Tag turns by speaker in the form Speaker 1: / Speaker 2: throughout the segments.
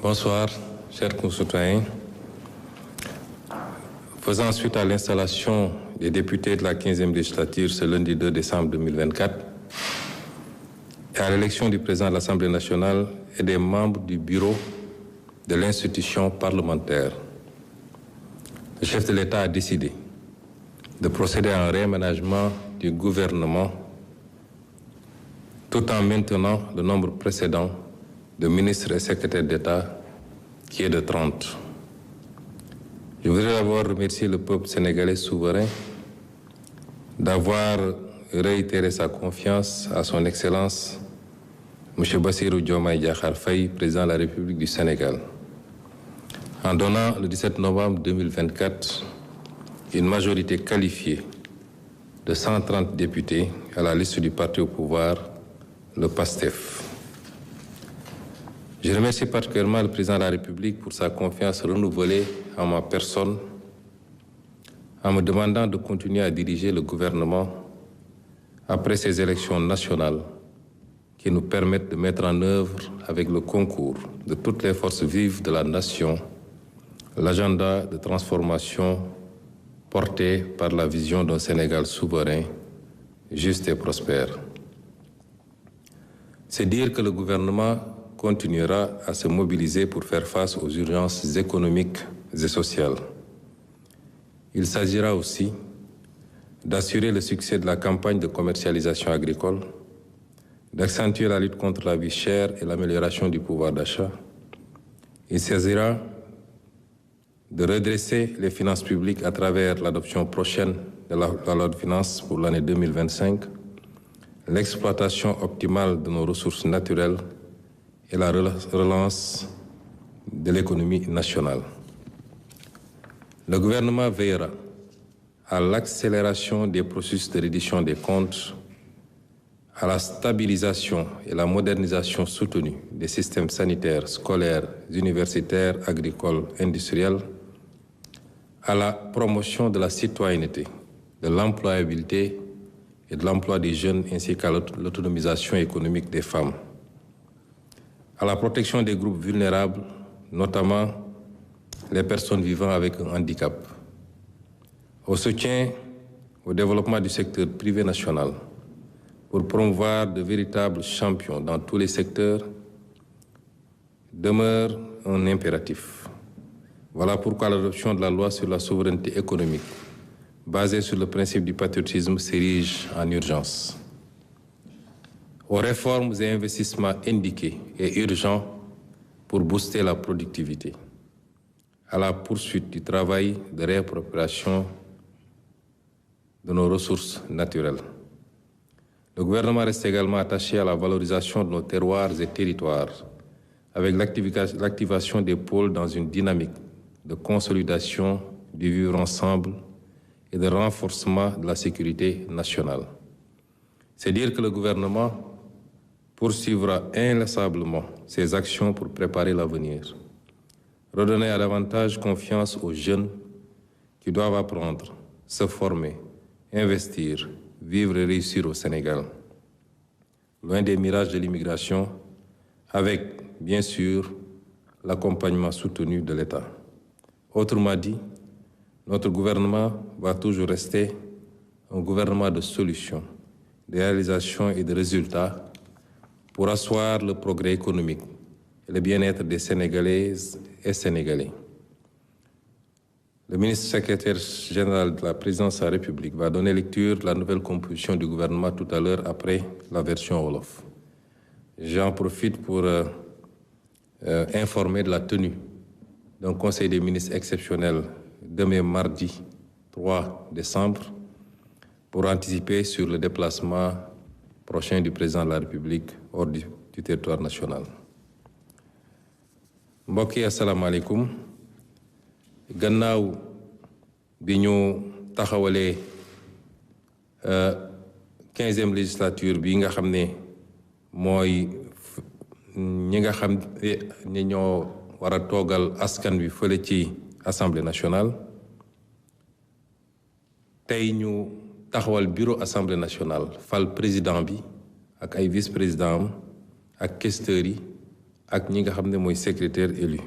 Speaker 1: Bonsoir, chers concitoyens. Faisant suite à l'installation des députés de la 15e législature ce lundi 2 décembre 2024 et à l'élection du président de l'Assemblée nationale et des membres du bureau de l'institution parlementaire, le chef de l'État a décidé de procéder à un réaménagement du gouvernement tout en maintenant le nombre précédent de ministres et secrétaires d'État qui est de 30. Je voudrais d'abord remercier le peuple sénégalais souverain d'avoir réitéré sa confiance à son Excellence M. Bassirou Diomaye Diakhar Faye, président de la République du Sénégal, en donnant le 17 novembre 2024 une majorité qualifiée de 130 députés à la liste du parti au pouvoir, le PASTEF. Je remercie particulièrement le président de la République pour sa confiance renouvelée en ma personne, en me demandant de continuer à diriger le gouvernement après ces élections nationales qui nous permettent de mettre en œuvre, avec le concours de toutes les forces vives de la nation, l'agenda de transformation porté par la vision d'un Sénégal souverain, juste et prospère. C'est dire que le gouvernement continuera à se mobiliser pour faire face aux urgences économiques et sociales. Il s'agira aussi d'assurer le succès de la campagne de commercialisation agricole, d'accentuer la lutte contre la vie chère et l'amélioration du pouvoir d'achat. Il s'agira de redresser les finances publiques à travers l'adoption prochaine de la loi de finances pour l'année 2025, l'exploitation optimale de nos ressources naturelles et la relance de l'économie nationale. Le gouvernement veillera à l'accélération des processus de reddition des comptes, à la stabilisation et la modernisation soutenue des systèmes sanitaires, scolaires, universitaires, agricoles, industriels, à la promotion de la citoyenneté, de l'employabilité et de l'emploi des jeunes ainsi qu'à l'autonomisation économique des femmes, à la protection des groupes vulnérables, notamment les personnes vivant avec un handicap, au soutien au développement du secteur privé national pour promouvoir de véritables champions dans tous les secteurs demeure un impératif. Voilà pourquoi l'adoption de la loi sur la souveraineté économique, basée sur le principe du patriotisme, s'érige en urgence. Aux réformes et investissements indiqués et urgents pour booster la productivité, à la poursuite du travail de réappropriation de nos ressources naturelles. Le gouvernement reste également attaché à la valorisation de nos terroirs et territoires, avec l'activation des pôles dans une dynamique de consolidation du vivre ensemble et de renforcement de la sécurité nationale. C'est dire que le gouvernement poursuivra inlassablement ses actions pour préparer l'avenir, redonner à davantage confiance aux jeunes qui doivent apprendre, se former, investir, vivre et réussir au Sénégal, loin des mirages de l'immigration, avec, bien sûr, l'accompagnement soutenu de l'État. Autrement dit, notre gouvernement va toujours rester un gouvernement de solutions, de réalisations et de résultats pour asseoir le progrès économique et le bien-être des Sénégalaises et Sénégalais. Le ministre secrétaire général de la présidence de la République va donner lecture de la nouvelle composition du gouvernement tout à l'heure après la version Wolof. J'en profite pour informer de la tenue d'un conseil des ministres exceptionnel demain mardi 3 décembre pour anticiper sur le déplacement prochain du président de la République hors du territoire national. Mbokk yi asalaamaaleykum. Gannaaw bi ñu taxawalee 15e législature bi nga xam ne mooy ñi nga xam ne ñoo war a toogal askan wi fële ci Assemblée nationale, tey ñu taxawal bureau assemblée nationale fal président bi ak ay vice-président am ak questeurs yi ak ñi nga xam ne mooy secrétaire élu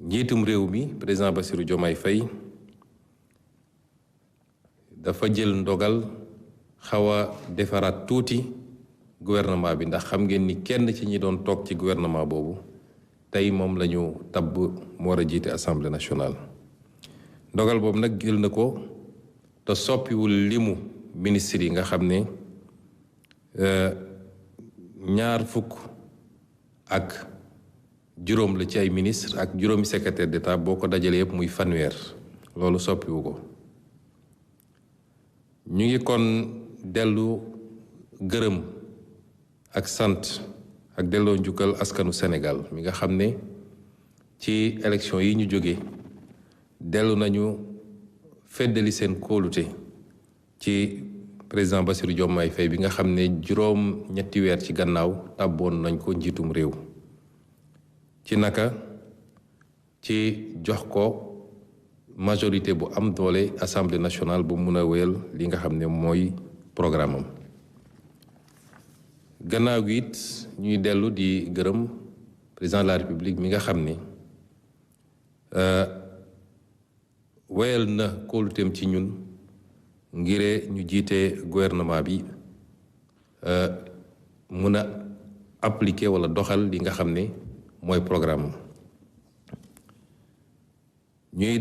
Speaker 1: njiitum réew mi président Bassirou Diomaye Faye dafa jël ndogal xaw a defaraat tuuti gouvernement bi ndax xam ngeen ni kenn ci ñi doon toog ci gouvernement boobu tey moom la ñu tabb mu war a jiite assemblée nationale ndogal boobu nag jël na ko te soppiwul limu ministre yi nga xam ne 20 la ci ay ministre ak juróomi secrétaire d'État boo ko dajalee yëpp muy fanweer loolu soppiwu ko ñu ngi kon dellu gërëm ak sant ak delloo njukkal askanu Sénégal mi nga xam ne ci élection yi ñu jóge dellu nañu feddali seen kóolute ci président Bassirou Diomaye Faye bi nga xam ne juróom ñetti weer ci gannaaw tàbboon nañ ko njiitum réew ci naka ci jox ko majorité bu am doole assemblée nationale bu mun a wéyal li nga xam ne mooy programme am gannaaw gi it ñuy dellu di gërëm président de la république mi nga xam ne wéyal na kóoluteem ci ñun ngir ñu jiite gouvernement bi mun a appliquer wala doxal li nga xam ne mooy programme am ñuy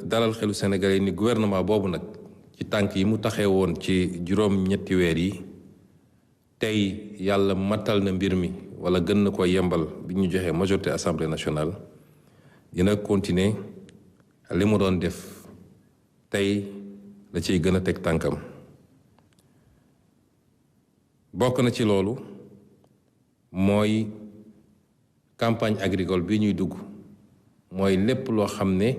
Speaker 1: dalal xelu Sénégalais ni gouvernement boobu nag ci tànk yi mu taxee woon ci juróom ñetti weer yi tey yàlla matal na mbir mi wala gën na ko yembal bi ñu joxee majorité assemblée nationale dina continuer li mu doon def tey la ciy gën a teg tànkam bokk na ci loolu mooy campagne agricole bi ñuy dugg mooy lépp loo xam ne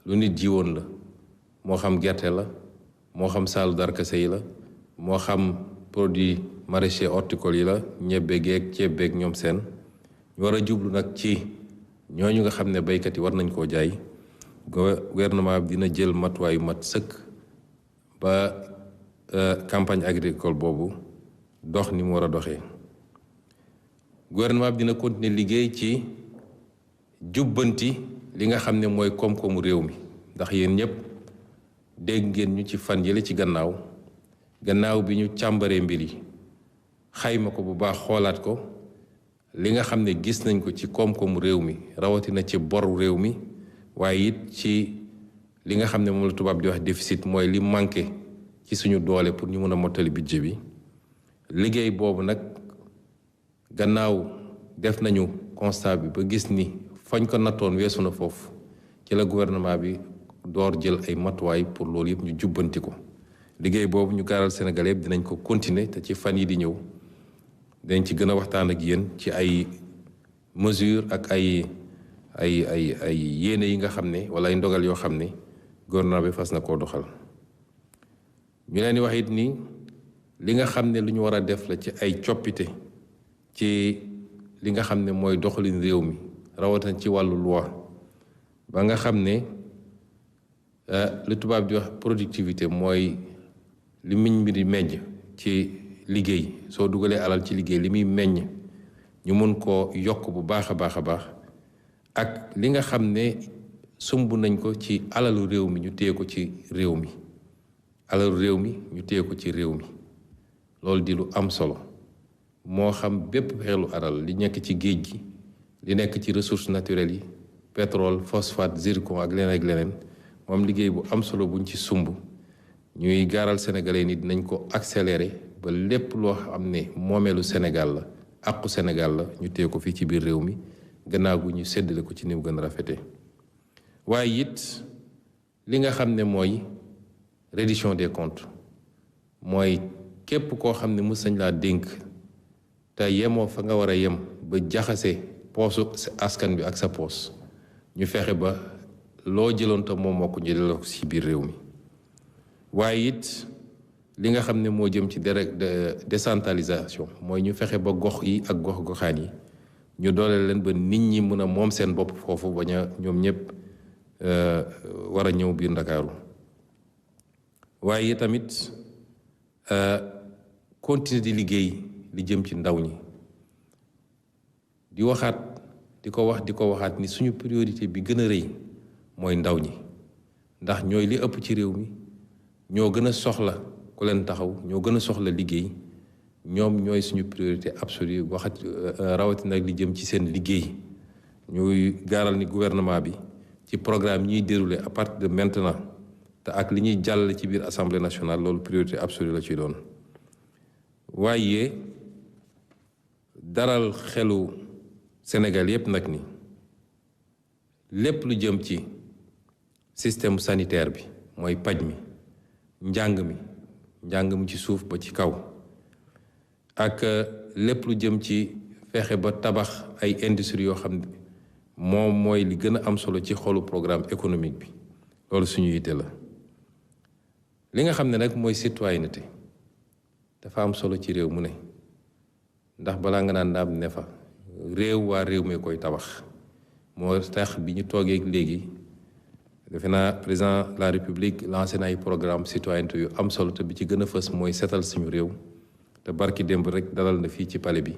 Speaker 1: lu nit jiwoon la moo xam gerte la moo xam saalu darkase yi la moo xam produit maraîcher horticole yi la ñebbe geeg ceeb beeg ñoom seen ñu war a jublu nag ci ñooñu nga xam ne baykat yi war nañ koo jaay gouvernement bi dina jël matuwaayu mat sëkk ba campagne agricole boobu dox ni mu war a doxee gouvernement bi dina continuer liggéey ci jubbanti li nga xam ne mooy koom-koomu réew mi ndax yéen ñëpp dégg ngeen ñu ci fan yële ci gannaaw bi ñu càmbaree mbir yi xayma ko bu baax xoolaat ko li nga xam ne gis nañ ko ci koom-koomu réew mi rawatina ci boru réew mi waaye it ci li nga xam ne moom la tubaab di wax déficit mooy li manqué ci suñu doole pour ñu mën a mottali budget bi liggéey boobu nag gannaaw def nañu constat bi ba gis ni fañ ko nattoon weesu na foofu ci la gouvernement bi door jël ay matuwaay pour loolu yëpp ñu jubbanti ko liggéey boobu ñu gaaral Sénégal yëpp dinañ ko continuer te ci fan yi di ñëw dinañ ci gën a waxtaan ak yéen ci ay mesures ak ay yéene yi nga xam ne wala ay ndogal yoo xam ne gouvernement bi fas na koo doxal ñu leen di wax it ni li nga xam ne lu ñu war a def la ci ay coppite ci li nga xam ne mooy doxalin réew mi rawatina ci wàllu loi ba nga xam ne li tubaab di wax productivité mooy li miñ mi di meññ ci liggéey soo dugalee alal ci liggéey li muy meññ ñu mun koo yokk bu baax a baax a baax ak li nga xam ne sumb nañ ko ci alalu réew mi ñu téye ko ci réew mi alalu réew mi ñu téye ko ci réew mi loolu di lu am solo moo xam bépp xeelu alal li nekk ci géej gi li nekk ci ressources naturelles yi pétrole phosphate zircon ak leneen moom liggéey bu am solo buñ ci sumb ñuy gaaral sénégalais ni dinañ ko accélérer ba lépp loo xam ne moomeelu Sénégal la àqu Sénégal la ñu téye ko fii ci biir réew mi gannaaw gu ñu séddale ko ci ni mu gën a rafetee waaye it li nga xam ne mooy reddition des comptes mooy képp koo xam ne mës nañ laa dénk te yemoo fa nga war a yem ba jaxase poosu askan bi ak sa poos ñu fexe ba loo jëloon te moom moo ko ñu delloo ko ci biir réew mi waaye it li nga xam ne moo jëm ci décentralisation mooy ñu fexe ba gox yi ak gox-goxaan yi ñu doole leen ba nit ñi mën a moom seen bopp foofu bañ a ñoom ñëpp war a ñëw biir Ndakaaru waaye tamit continuer di liggéey li jëm ci ndaw ñi di waxaat di ko waxaat ni suñu priorité bi gën a rëy mooy ndaw ñi ndax ñooy li ëpp ci réew mi ñoo gën a soxla ku leen taxaw ñoo gën a soxla liggéey ñoom ñooy suñu priorité absolue waxat rawatina li jëm ci seen liggéey ñuy gaaral ni gouvernement bi ci programme ñuy déroulé à partir de maintenant te ak li ñuy jàll ci biir assemblée nationale loolu priorité absolue la ci doon waaye daral xelu Sénégal yépp nag ni lépp lu jëm ci système sanitaire bi mooy paj mi njàng mi ci suuf ba ci kaw ak lépp lu jëm ci fexe ba tabax ay industrie yoo xam ne moom mooy li gën a am solo ci xolu programme économique bi loolu suñu yitte la li nga xam ne nag mooy citoyenneté dafa am solo ci réew mu ne ndax balaa nga naan naam ne fa réew waa réew mi koy tabax moo tax bi ñu toogee léegi defe naa président de la république lancé na ay programme citoyenneté yu am solo te bi ci gën a fës mooy setal suñu réew te barki démb rek dalal na fii ci palais bi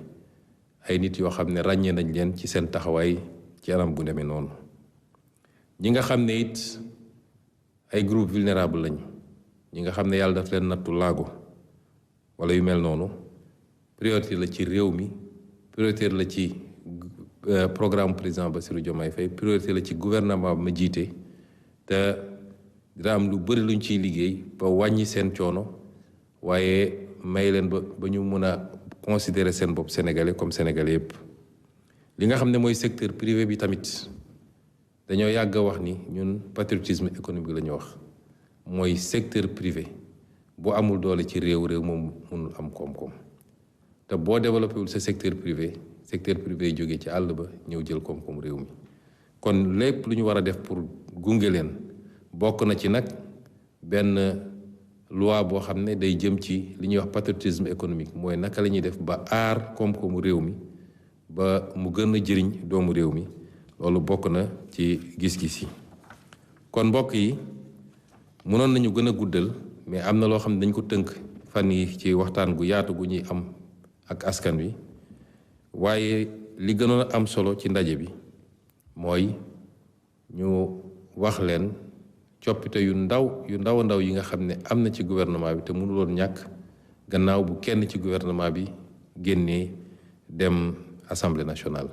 Speaker 1: ay nit yoo xam ne ràññee nañ leen ci seen taxawaay ci anam bu demee noonu ñi nga xam ne it ay groupe vulnérable lañ ñi nga xam ne yàlla daf leen nattu laago wala yu mel noonu priorité la ci réew mi priorité la ci programme président Bassirou Diomaye Faye priorité la ci gouvernement ma jiite te dina am lu bëri luñ ciy liggéey ba wàññi seen coono waaye may leen ba ñu mën a considérer seen bopp sénégalais comme sénégalais yépp li nga xam ne mooy secteur privé bi tamit dañoo yàgg a wax ni ñun patriotisme économique la ñu wax mooy secteur privé bu amul doole ci réew moom mënul am koom-koom te boo développé wul sa secteur privé yi jógee ci àll ba ñëw jël koom-koom réew mi kon lépp lu ñu war a def pour gunge leen bokk na ci nag benn loi boo xam ne day jëm ci li ñuy wax patriotisme économique mooy naka la ñuy def ba aar koom-koomu réew mi ba mu gën a jëriñ doomu réew mi loolu bokk na ci gis-gis yi kon mbokk yi mënoon nañu gën a guddal mais am na loo xam ne dañ ko tënk fan yi ci waxtaan gu yaatu gu ñuy am ak askan wi waaye li gënoon a am solo ci ndaje bi mooy ñu wax leen coppite yu ndaw a ndaw yi nga xam ne am na ci gouvernement bi te mënuloon ñàkk gannaaw bu kenn ci gouvernement bi génnee dem assemblée nationale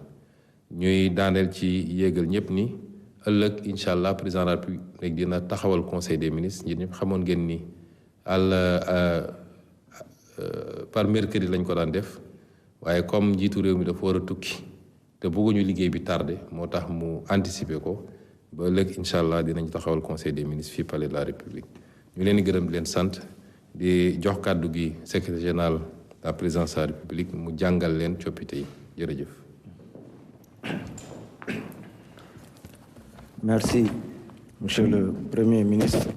Speaker 1: ñuy daaneel ci yéegal ñëpp ni ëllëg incha allah président de la République dina taxawal conseil des ministres ñi ñëpp xamoon ngeen ni par mercredi lañ ko daan def waaye comme njiitu réew mi dafa war a tukki te bëgguñu liggéey bi tardé moo tax mu anticiper ko ba ëllëg incha allah dinañ taxawal conseil des ministres fii palais de la république ñu leen di gërëm di leen sant di jox kàddu gi secrétaire général de la présidence de la république mu jàngal leen coppite yi jërëjëf.
Speaker 2: Merci, Monsieur le Premier ministre.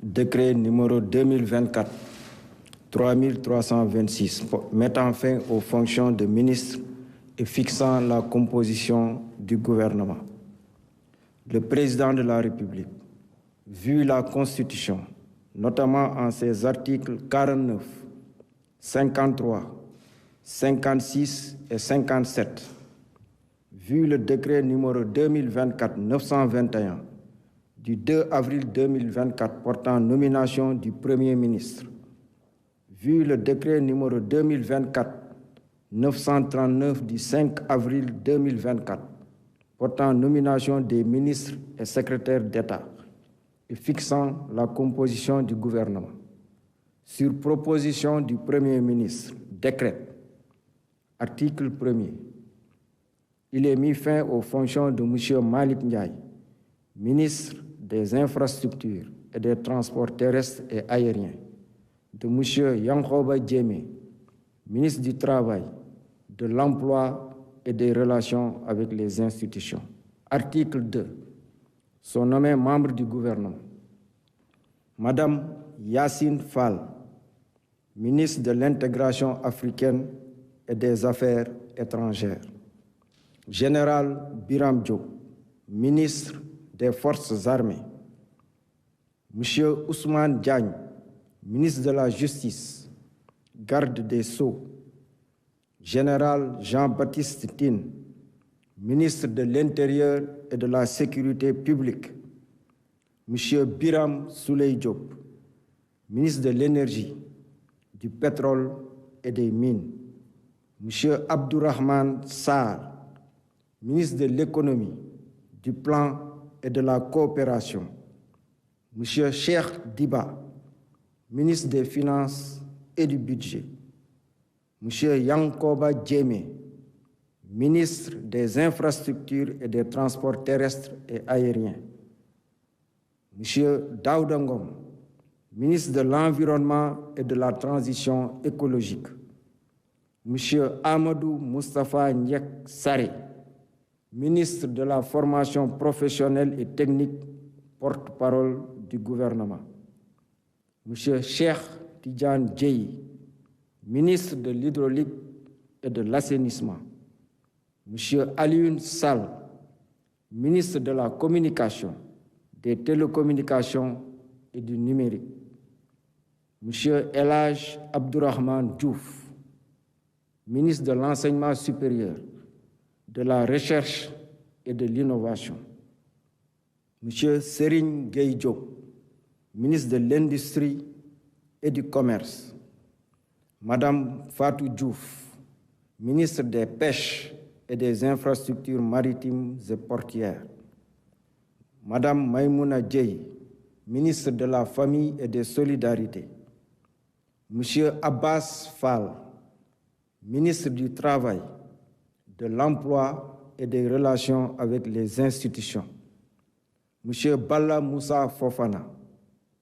Speaker 2: Décret numéro 2024-3326 mettant fin aux fonctions de ministre et fixant la composition du gouvernement. Le président de la République, vu la Constitution, notamment en ses articles 49, 53, 56 et 57, vu le décret numéro 2024-921 du 2 avril 2024 portant nomination du Premier ministre, vu le décret numéro 2024-939 du 5 avril 2024 portant nomination des ministres et secrétaires d'État et fixant la composition du gouvernement, sur proposition du Premier ministre, décret, article 1er, il est mis fin aux fonctions de M. Malick Ndiaye, ministre des Infrastructures et des Transports terrestres et aériens, de M. Yankhoba Diémé, ministre du Travail, de l'Emploi et des Relations avec les institutions. Article 2. Sont nommés membres du gouvernement. Madame Yacine Fall, ministre de l'Intégration africaine et des Affaires étrangères. Général Biram Diop, ministre des Forces armées. Monsieur Ousmane Diagne, ministre de la Justice, garde des Sceaux, Général Jean-Baptiste Tine, ministre de l'Intérieur et de la Sécurité publique, Monsieur Biram Souleye Diop, ministre de l'Énergie, du Pétrole et des Mines, Monsieur Abdourahmane Sarr, ministre de l'Économie, du Plan et de la Coopération, Monsieur Cheikh Diba, ministre des Finances et du Budget, Monsieur Yankoba Diémé, ministre des Infrastructures et des Transports terrestres et aériens, Monsieur Daouda Ngom, ministre de l'Environnement et de la Transition écologique, Monsieur Amadou Moustapha Ndiek Sarré, ministre de la Formation professionnelle et technique, porte-parole du gouvernement, Monsieur Cheikh Tidiane Dièye, ministre de l'Hydraulique et de l'Assainissement, Monsieur Alioune Sall, ministre de la Communication, des Télécommunications et du Numérique, Monsieur El Hadj Abdourahmane Diouf, ministre de l'Enseignement supérieur, de la Recherche et de l'Innovation, Monsieur Serigne Gueye Diop, ministre de l'Industrie et du Commerce, Madame Fatou Diouf, ministre des Pêches et des Infrastructures maritimes et portuaires, Madame Maïmouna Dièye, ministre de la Famille et des Solidarités, Monsieur Abbas Fall, ministre du Travail, de l'Emploi et des Relations avec les institutions, Monsieur Balla Moussa Fofana,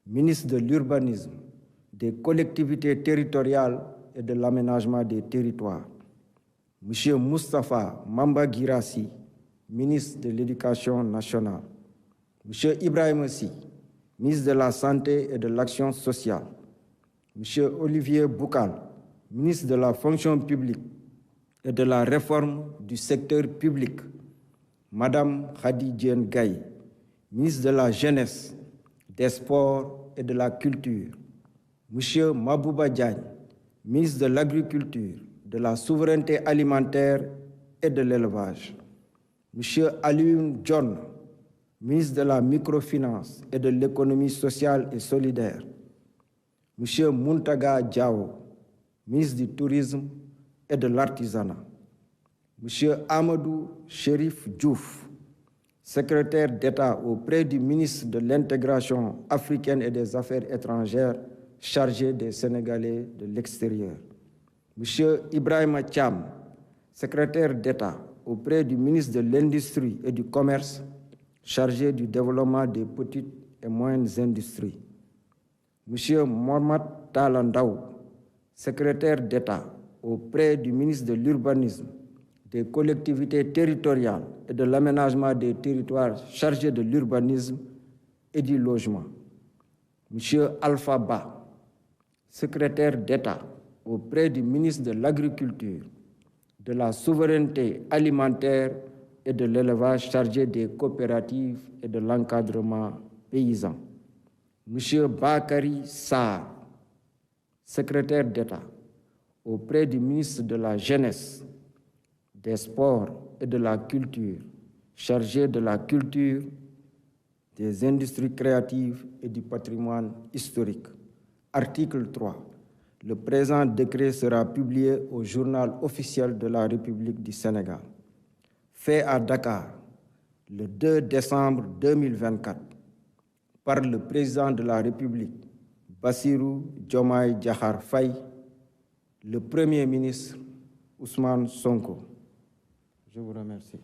Speaker 2: ministre de l'Urbanisme, des Collectivités territoriales et de l'Aménagement des territoires, Monsieur Moustapha Mamba Guirassi, ministre de l'Éducation nationale, Monsieur Ibrahim Sy, ministre de la Santé et de l'Action sociale, Monsieur Olivier Boukal, ministre de la Fonction publique et de la Réforme du secteur public, Madame Khady Diène Gaye, ministre de la Jeunesse, des Sports et de la Culture, Monsieur Mabouba Diagne, ministre de l'Agriculture, de la Souveraineté alimentaire et de l'Élevage, Monsieur Alioune John, ministre de la Microfinance et de l'Économie sociale et solidaire, Monsieur Muntaga Diawo, ministre du Tourisme et de l'Artisanat, Monsieur Amadou Chérif Diouf, secrétaire d'État auprès du ministre de l'Intégration africaine et des Affaires étrangères chargé des Sénégalais de l'extérieur, Monsieur Ibrahima Thiam, secrétaire d'État auprès du ministre de l'Industrie et du Commerce chargé du développement des petites et moyennes industries, Monsieur Mohamed Talandaou, secrétaire d'État auprès du ministre de l'Urbanisme, des collectivités territoriales et de l'aménagement des territoires chargé de l'urbanisme et du logement, Monsieur Alpha Ba, secrétaire d'État auprès du ministre de l'Agriculture, de la Souveraineté alimentaire et de l'élevage chargé des coopératives et de l'encadrement paysan, Monsieur Bakary Sarr, secrétaire d'État auprès du ministre de la Jeunesse, des Sports et de la Culture, chargé de la culture, des industries créatives et du patrimoine historique. Article 3. Le présent décret sera publié au Journal officiel de la République du Sénégal. Fait à Dakar le 2 décembre 2024 par le président de la République, Bassirou Diomaye Diakhar Faye, le Premier ministre Ousmane Sonko. Je vous remercie.